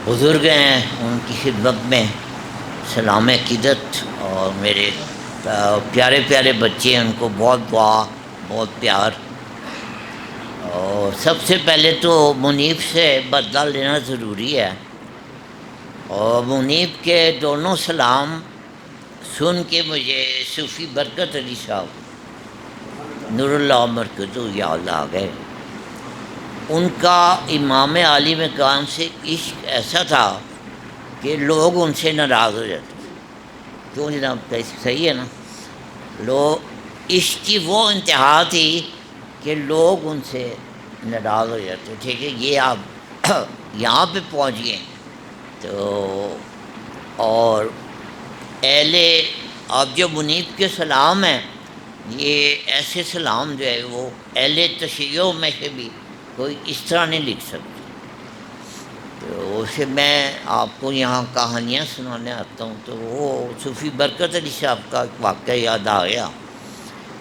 بزرگ ہیں ان کی خدمت میں سلام عقیدت، اور میرے پیارے پیارے بچے ہیں ان کو بہت دعا، بہت پیار۔ اور سب سے پہلے تو منیب سے بدلہ لینا ضروری ہے، اور منیب کے دونوں سلام سن کے مجھے صوفی برکت علی صاحب نور اللہ مرکزو یاد آ گئے۔ ان کا امام عالی مقام سے عشق ایسا تھا کہ لوگ ان سے ناراض ہو جاتے تھے۔ کیوں جناب، صحیح ہے نا؟ لوگ عشق کی وہ انتہا تھی کہ لوگ ان سے ناراض ہو جاتے تھے کہ یہ آپ یہاں پہ پہنچ گئے۔ تو اور اہل آپ جو منیب کے سلام ہیں، یہ ایسے سلام جو ہے وہ اہل تشیع میں سے بھی کوئی اس طرح نہیں لکھ سکتا۔ تو اسے میں آپ کو یہاں کہانیاں سنانے آتا ہوں، تو وہ صوفی برکت علی صاحب کا ایک واقعہ یاد آ گیا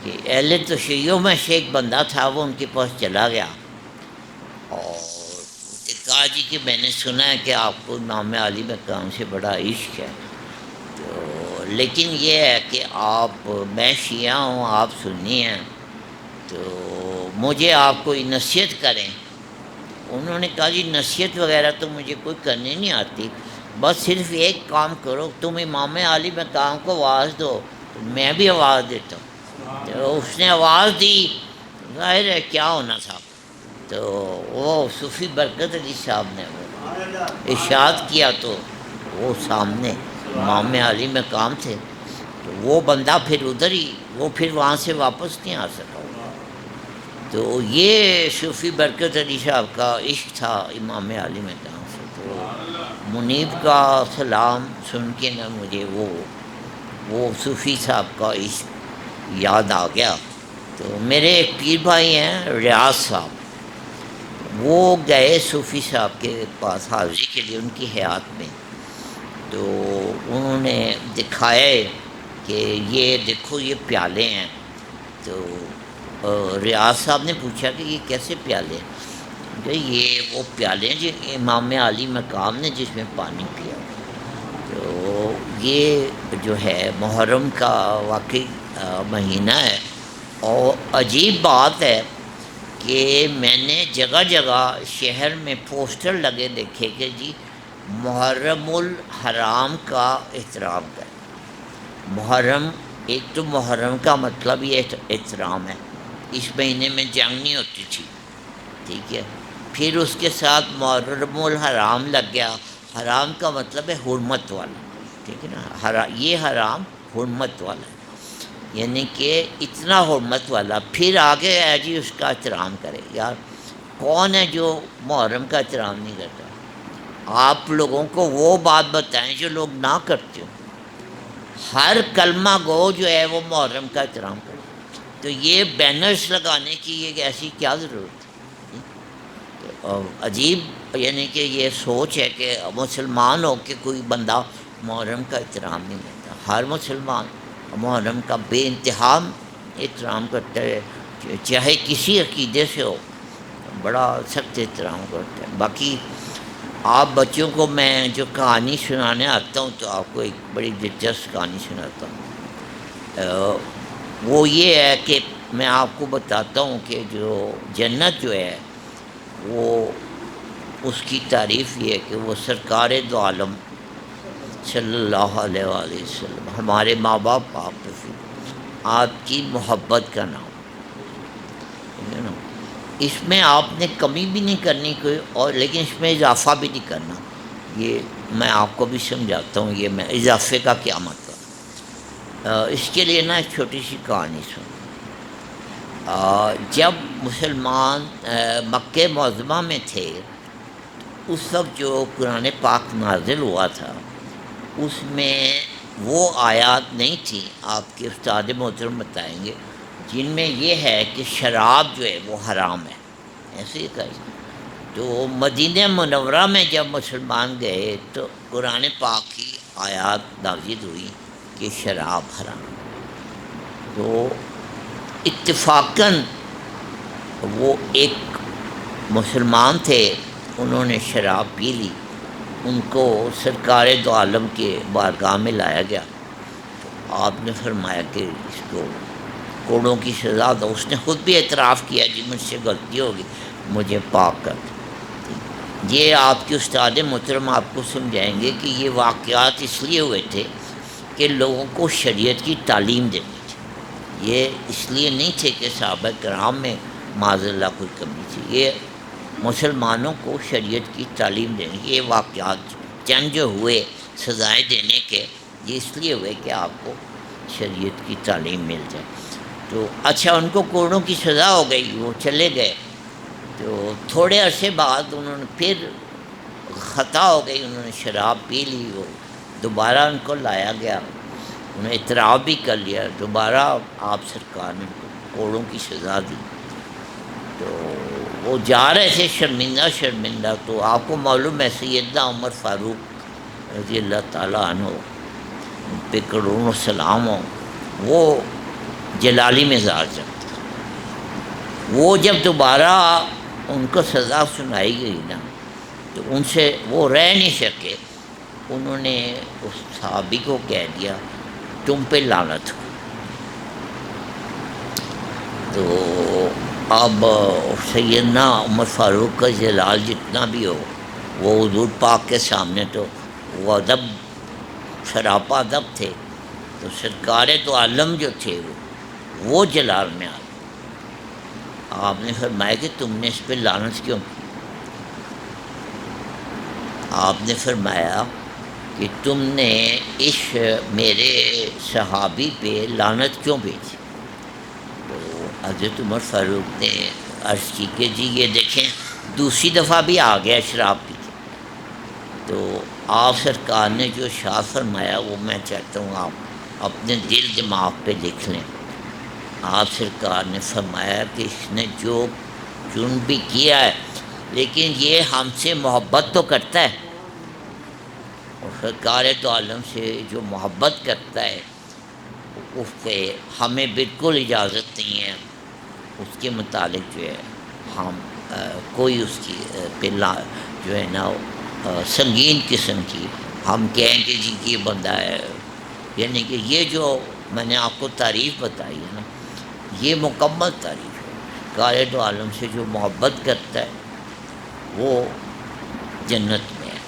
کہ اہل تشیع میں سے ایک بندہ تھا، وہ ان کے پاس چلا گیا اور کہا جی کہ میں نے سنا ہے کہ آپ کو امام عالی مقام سے بڑا عشق ہے، تو لیکن یہ ہے کہ میں شیعہ ہوں، آپ سنی ہیں، تو مجھے آپ کوئی نصیحت کریں۔ انہوں نے کہا جی نصیحت وغیرہ تو مجھے کوئی کرنی نہیں آتی، بس صرف ایک کام کرو، تم امام عالی مقام کو آواز دو تو میں بھی آواز دیتا ہوں۔ تو اس نے آواز دی، ظاہر ہے کیا ہونا تھا، تو وہ صوفی برکت علی صاحب نے وہ ارشاد کیا، تو وہ سامنے امام عالی مقام تھے، تو وہ بندہ پھر ادھر ہی، وہ پھر وہاں سے واپس نہیں آ سکا۔ تو یہ صوفی برکت علی صاحب کا عشق تھا امام عالی مقام سے۔ تو منیب کا سلام سن کے نا مجھے وہ صوفی صاحب کا عشق یاد آ گیا۔ تو میرے ایک پیر بھائی ہیں ریاض صاحب، وہ گئے صوفی صاحب کے پاس حاضری کے لیے ان کی حیات میں، تو انہوں نے دکھائے کہ یہ دیکھو یہ پیالے ہیں۔ تو ریاض صاحب نے پوچھا کہ یہ کیسے پیالے ہیں؟ کہ یہ وہ پیالے ہیں جو امام عالی مقام نے جس میں پانی پیا۔ تو یہ جو ہے محرم کا واقعی مہینہ ہے، اور عجیب بات ہے کہ میں نے جگہ جگہ شہر میں پوسٹر لگے دیکھے کہ جی محرم الحرام کا احترام کریں۔ محرم، ایک تو محرم کا مطلب یہ احترام ہے، اس مہینے میں جنگ نہیں ہوتی تھی، ٹھیک ہے۔ پھر اس کے ساتھ محرم الحرام لگ گیا، حرام کا مطلب ہے حرمت والا، ٹھیک ہے نا، یہ حرام حرمت والا ہے، یعنی کہ اتنا حرمت والا۔ پھر آگے ہے جی اس کا احترام کرے۔ یار کون ہے جو محرم کا احترام نہیں کرتا؟ آپ لوگوں کو وہ بات بتائیں جو لوگ نہ کرتے ہو۔ ہر کلمہ گو جو ہے وہ محرم کا احترام کرے، تو یہ بینرز لگانے کی یہ ایسی کیا ضرورت ہے؟ اور عجیب یعنی کہ یہ سوچ ہے کہ مسلمان ہو کے کوئی بندہ محرم کا احترام نہیں کرتا۔ ہر مسلمان محرم کا بے انتہا احترام کرتا ہے، چاہے کسی عقیدے سے ہو، بڑا سخت احترام کرتا ہے۔ باقی آپ بچوں کو میں جو کہانی سنانے آتا ہوں تو آپ کو ایک بڑی دلچسپ کہانی سناتا ہوں۔ وہ یہ ہے کہ میں آپ کو بتاتا ہوں کہ جو جنت جو ہے وہ اس کی تعریف یہ ہے کہ وہ سرکار دو عالم صلی اللہ علیہ وآلہ وسلم، ہمارے ماں باپ آپ آپ کی محبت کا نام، ٹھیک ہے نا۔ اس میں آپ نے کمی بھی نہیں کرنی کوئی، اور لیکن اس میں اضافہ بھی نہیں کرنا۔ یہ میں آپ کو بھی سمجھاتا ہوں، یہ میں اضافے کا کیا مطلب۔ اس کے لیے نا ایک چھوٹی سی کہانی سن۔ جب مسلمان مکہ معظمہ میں تھے، اس وقت جو قرآن پاک نازل ہوا تھا اس میں وہ آیات نہیں تھیں، آپ کے استاد محترم بتائیں گے، جن میں یہ ہے کہ شراب جو ہے وہ حرام ہے، ایسے ہی کہا۔ تو مدینہ منورہ میں جب مسلمان گئے تو قرآن پاک کی آیات نازل ہوئی کہ شراب حرام۔ تو اتفاقاً وہ ایک مسلمان تھے، انہوں نے شراب پی لی، ان کو سرکار دو عالم کے بارگاہ میں لایا گیا، آپ نے فرمایا کہ اس کو کوڑوں کی سزا دو۔ اس نے خود بھی اعتراف کیا جی مجھ سے غلطی ہوگی، مجھے پاک کر دو۔ یہ آپ کے استاد محترم آپ کو سمجھائیں گے کہ یہ واقعات اس لیے ہوئے تھے کہ لوگوں کو شریعت کی تعلیم دینی تھی، یہ اس لیے نہیں تھے کہ صحابہ کرام میں معاذ اللہ کوئی کمی تھی، یہ مسلمانوں کو شریعت کی تعلیم دینی۔ یہ واقعات چند جو ہوئے سزائیں دینے کے، یہ اس لیے ہوئے کہ آپ کو شریعت کی تعلیم مل جائے۔ تو اچھا، ان کو کوڑوں کی سزا ہو گئی، وہ چلے گئے۔ تو تھوڑے عرصے بعد انہوں نے پھر خطا ہو گئی، انہوں نے شراب پی لی، وہ دوبارہ ان کو لایا گیا، انہوں نے اعتراف بھی کر لیا، دوبارہ آپ سرکار نے ان کو کوڑوں کی سزا دی۔ تو وہ جا رہے تھے شرمندہ شرمندہ، تو آپ کو معلوم ہے سیدنا عمر فاروق رضی اللہ تعالیٰ عنہ، ان پہ کروڑوں سلام ہو، وہ جلالی مزاج رکھتے تھے۔ وہ جب دوبارہ ان کو سزا سنائی گئی نا، تو ان سے وہ رہ نہیں سکے، انہوں نے اس صحابی کو کہہ دیا تم پہ لعنت ہو۔ تو اب سیدنا عمر فاروق کا جلال جتنا بھی ہو، وہ حضور پاک کے سامنے تو وہ ادب سراپا ادب تھے، تو سرکار تو عالم جو تھے وہ جلال میں آ گئے۔ آپ نے فرمایا کہ تم نے اس پہ لعنت کیوں کی؟ آپ نے فرمایا کہ تم نے اس میرے صحابی پہ لعنت کیوں بھیجی؟ تو حضرت عمر فاروق نے عرض کی کہ جی یہ دیکھیں دوسری دفعہ بھی آ گیا شراب پی کے۔ تو آپ سرکار نے جو ارشاد فرمایا وہ میں چاہتا ہوں آپ اپنے دل دماغ پہ لکھ لیں۔ آپ سرکار نے فرمایا کہ اس نے جو جرم بھی کیا ہے لیکن یہ ہم سے محبت تو کرتا ہے، اور سرکار دو عالم سے جو محبت کرتا ہے اس پہ ہمیں بالکل اجازت نہیں ہے اس کے متعلق جو ہے ہم کوئی اس کی پلا جو ہے نا سنگین قسم کی ہم کہیں کہ جی یہ بندہ ہے، یعنی کہ یہ جو میں نے آپ کو تعریف بتائی ہے نا، یہ مکمل تعریف ہے۔ سرکار دو عالم سے جو محبت کرتا ہے وہ جنت میں ہے،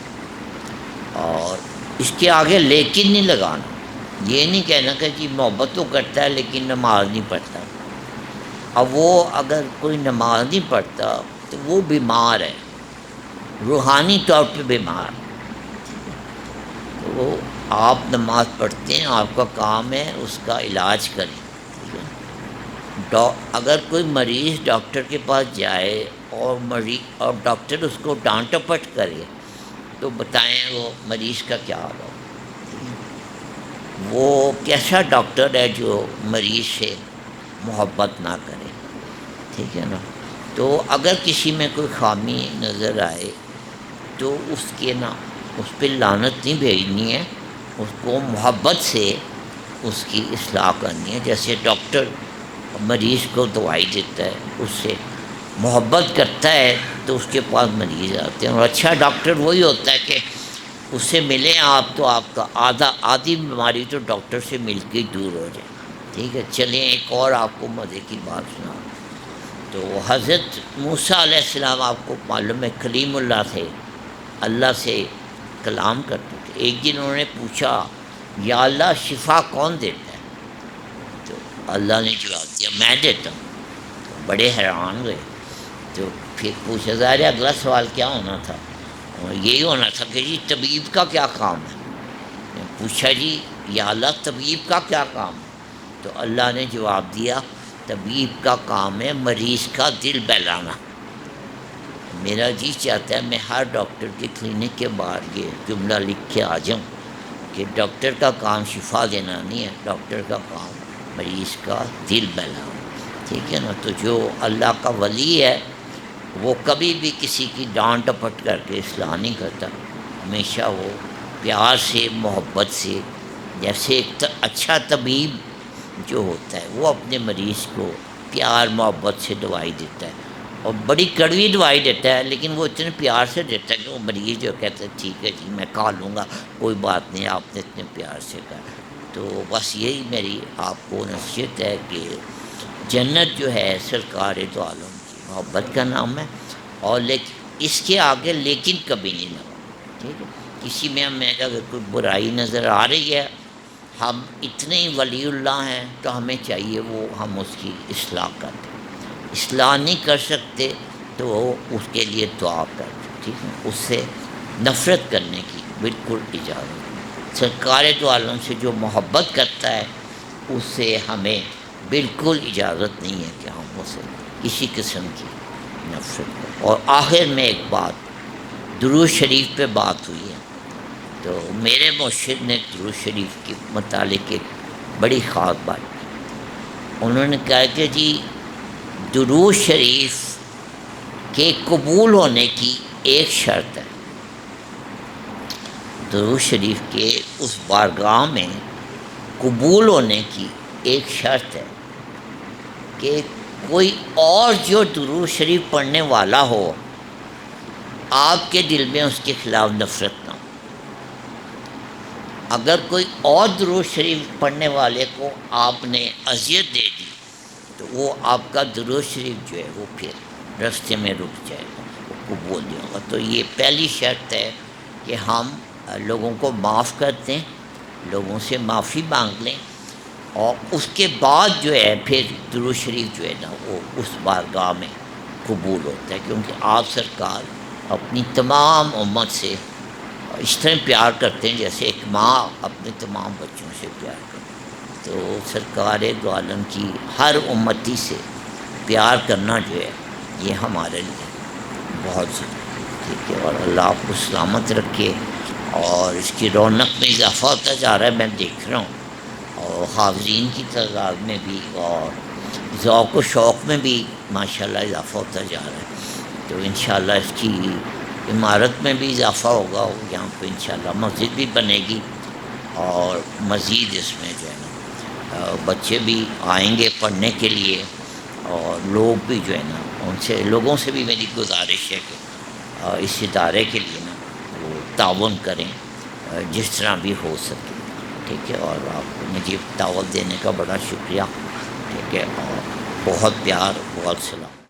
اور اس کے آگے لیکن نہیں لگانا، یہ نہیں کہنا کہ جی محبت تو کرتا ہے لیکن نماز نہیں پڑھتا۔ اب وہ اگر کوئی نماز نہیں پڑھتا تو وہ بیمار ہے، روحانی طور پہ بیمار۔ تو آپ نماز پڑھتے ہیں، آپ کا کام ہے اس کا علاج کریں، ٹھیک ہے؟ اگر کوئی مریض ڈاکٹر کے پاس جائے اور ڈاکٹر اس کو ڈانٹ ٹپٹ کرے تو بتائیں وہ مریض کا کیا حال ہو؟ وہ کیسا ڈاکٹر ہے جو مریض سے محبت نہ کرے، ٹھیک ہے نا؟ تو اگر کسی میں کوئی خامی نظر آئے تو اس کے نا اس پہ لعنت نہیں بھیجنی ہے، اس کو محبت سے اس کی اصلاح کرنی ہے۔ جیسے ڈاکٹر مریض کو دوائی دیتا ہے، اس سے محبت کرتا ہے تو اس کے پاس مریض آتے ہیں، اور اچھا ڈاکٹر وہی ہوتا ہے کہ اس سے ملیں آپ تو آپ کا آدھی بیماری تو ڈاکٹر سے مل کے ہی دور ہو جائے، ٹھیک ہے؟ چلیں ایک اور آپ کو مزے کی بات سناؤں۔ تو حضرت موسیٰ علیہ السلام آپ کو معلوم ہے کلیم اللہ تھے، اللہ سے کلام کرتے تھے۔ ایک دن انہوں نے پوچھا یا اللہ شفا کون دیتا ہے؟ تو اللہ نے جواب دیا میں دیتا ہوں۔ تو بڑے حیران ہوئے، تو پھر پوچھا ظاہر ہے اگلا سوال کیا ہونا تھا؟ اور یہی ہونا تھا کہ جی طبیب کا کیا کام ہے؟ پوچھا جی یا اللہ طبیب کا کیا کام ہے؟ تو اللہ نے جواب دیا طبیب کا کام ہے مریض کا دل بہلانا۔ میرا جی چاہتا ہے میں ہر ڈاکٹر کے کلینک کے باہر یہ جملہ لکھ کے آ جاؤں کہ ڈاکٹر کا کام شفا دینا نہیں ہے، ڈاکٹر کا کام مریض کا دل بہلانا، ٹھیک ہے نا؟ تو جو اللہ کا ولی ہے وہ کبھی بھی کسی کی ڈانٹ ڈپٹ کر کے اصلاح نہیں کرتا، ہمیشہ وہ پیار سے محبت سے، جیسے ایک اچھا طبیب جو ہوتا ہے وہ اپنے مریض کو پیار محبت سے دوائی دیتا ہے، اور بڑی کڑوی دوائی دیتا ہے، لیکن وہ اتنے پیار سے دیتا ہے کہ وہ مریض جو کہتا ہے ٹھیک ہے جی میں کھا لوں گا، کوئی بات نہیں، آپ نے اتنے پیار سے کہا۔ تو بس یہی میری آپ کو نصیحت ہے کہ جنت جو ہے سرکار دو عالم کی محبت کا نام ہے، اور لیکن اس کے آگے لیکن کبھی نہیں لگا، ٹھیک ہے؟ کسی میں ہمیں اگر کوئی برائی نظر آ رہی ہے، ہم اتنے ہی ولی اللہ ہیں تو ہمیں چاہیے وہ ہم اس کی اصلاح کر دیں، اصلاح نہیں کر سکتے تو اس کے لیے دعا کر دیں، ٹھیک ہے؟ اس سے نفرت کرنے کی بالکل اجازت نہیں۔ سرکار دو عالم سے جو محبت کرتا ہے اس سے ہمیں بالکل اجازت نہیں ہے کہ ہم اسے کسی قسم کی نفرت کریں۔ اور آخر میں ایک بات، درود شریف پہ بات ہوئی ہے، تو میرے مرشد نے درود شریف کے متعلق ایک بڑی خاص بات کی۔ انہوں نے کہا کہ جی درود شریف کے قبول ہونے کی ایک شرط ہے، درود شریف کے اس بارگاہ میں قبول ہونے کی ایک شرط ہے کہ کوئی اور جو درود شریف پڑھنے والا ہو، آپ کے دل میں اس کے خلاف نفرت نہ ہو۔ اگر کوئی اور درود شریف پڑھنے والے کو آپ نے اذیت دے دی تو وہ آپ کا درود شریف جو ہے وہ پھر رستے میں رک جائے گا، وہ قبول نہیں ہوگا۔ تو یہ پہلی شرط ہے کہ ہم لوگوں کو معاف کر دیں، لوگوں سے معافی مانگ لیں، اور اس کے بعد جو ہے پھر درود شریف جو ہے نا وہ اس بارگاہ میں قبول ہوتا ہے، کیونکہ آپ سرکار اپنی تمام امت سے اس طرح پیار کرتے ہیں جیسے ایک ماں اپنے تمام بچوں سے پیار کرتی ہے۔ تو سرکار دو عالم کی ہر امتی سے پیار کرنا جو ہے یہ ہمارے لیے بہت ضروری ہے، ٹھیک ہے؟ اور اللہ آپ کو سلامت رکھے، اور اس کی رونق میں اضافہ ہوتا جا رہا ہے، میں دیکھ رہا ہوں، اور حافظین کی تعداد میں بھی اور ذوق و شوق میں بھی ماشاءاللہ اضافہ ہوتا جا رہا ہے۔ تو انشاءاللہ اس کی عمارت میں بھی اضافہ ہوگا، اور یہاں پہ انشاءاللہ مسجد بھی بنے گی، اور مزید اس میں جو ہے نا بچے بھی آئیں گے پڑھنے کے لیے، اور لوگ بھی جو ہے نا لوگوں سے بھی میری گزارش ہے کہ اس ادارے کے لیے نا وہ تعاون کریں جس طرح بھی ہو سکے، ٹھیک ہے؟ اور آپ کو مجھے دعوت دینے کا بڑا شکریہ، ٹھیک ہے؟ اور بہت پیار، بہت سلام۔